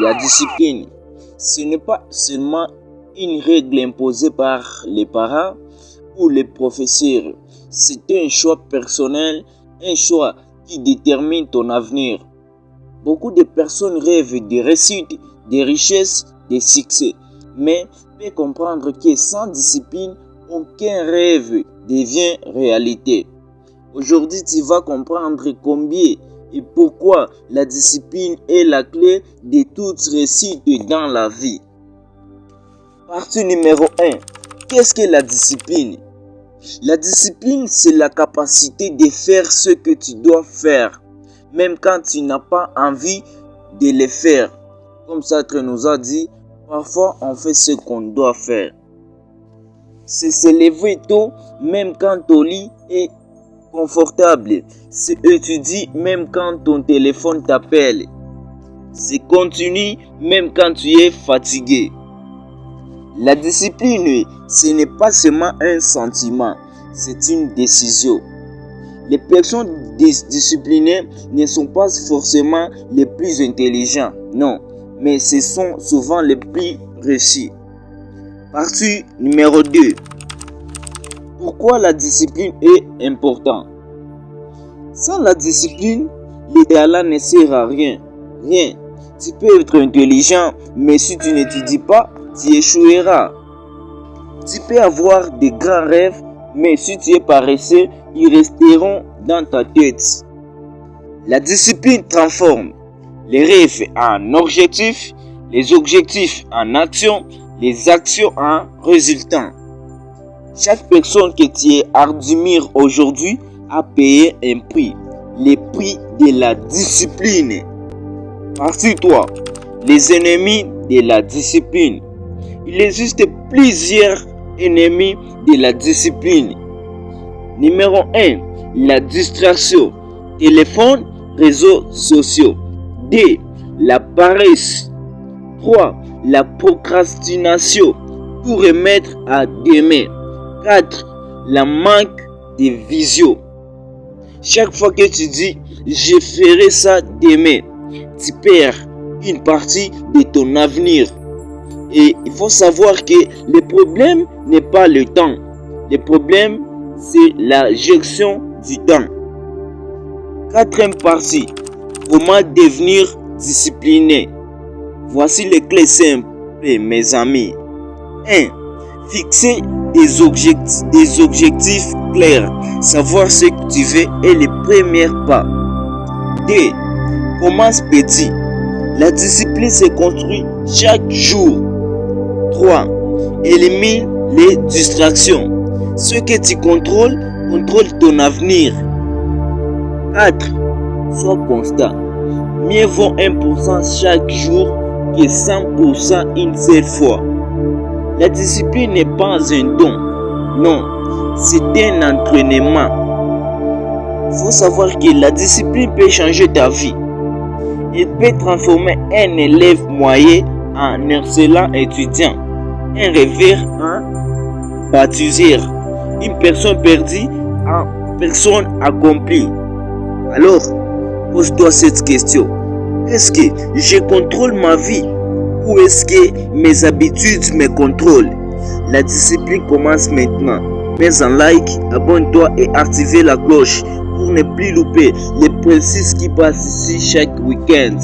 La discipline, ce n'est pas seulement une règle imposée par les parents ou les professeurs. C'est un choix personnel, un choix qui détermine ton avenir. Beaucoup de personnes rêvent de réussite, de richesse, de succès, mais peuvent comprendre que sans discipline, aucun rêve devient réalité. Aujourd'hui, tu vas comprendre combien et pourquoi la discipline est la clé de toute réussite dans la vie. Partie numéro 1. Qu'est-ce que la discipline? La discipline, c'est la capacité de faire ce que tu dois faire, même quand tu n'as pas envie de le faire. Comme Sartre nous a dit, parfois on fait ce qu'on doit faire. C'est se lever tôt, même quand ton lit est confortable. C'est étudier même quand ton téléphone t'appelle. C'est continuer même quand tu es fatigué. La discipline, ce n'est pas seulement un sentiment, c'est une décision. Les personnes disciplinées ne sont pas forcément les plus intelligents, non, mais ce sont souvent les plus réussis. Partie numéro 2. Pourquoi la discipline est importante? Sans la discipline, l'idéal ne sert à rien. Rien. Tu peux être intelligent, mais si tu n'étudies pas, tu échoueras. Tu peux avoir de grands rêves, mais si tu es paresseux, ils resteront dans ta tête. La discipline transforme les rêves en objectifs, les objectifs en actions, les actions en résultats. Chaque personne que tu admires aujourd'hui a payé un prix, le prix de la discipline. Partie 3. Les ennemis de la discipline. Il existe plusieurs ennemis de la discipline. Numéro 1. La distraction. Téléphone, réseaux sociaux. 2. La paresse. 3. La procrastination. Tout remettre à demain. 4. La manque de vision. Chaque fois que tu dis « je ferai ça demain », tu perds une partie de ton avenir. Et il faut savoir que le problème n'est pas le temps. Le problème, c'est la gestion du temps. Quatrième partie. Comment devenir discipliné? Voici les clés simples, mes amis. 1. Fixer des objectifs clairs. Savoir ce que tu veux est le premier pas. 2. Commence petit. La discipline se construit chaque jour. 3. Élimine les distractions. Ce que tu contrôle ton avenir. 4. Sois constant. Mieux vaut 1% chaque jour que 100% une seule fois. La discipline n'est pas un don. Non, c'est un entraînement. Il faut savoir que la discipline peut changer ta vie. Elle peut transformer un élève moyen en excellent étudiant, un rêveur en bâtisseur, une personne perdue en personne accomplie. Alors, pose-toi cette question. Est-ce que je contrôle ma vie ou est-ce que mes habitudes me contrôlent? La discipline commence maintenant. Mets un like, abonne-toi et active la cloche pour ne plus louper les principes qui passent ici chaque week-end.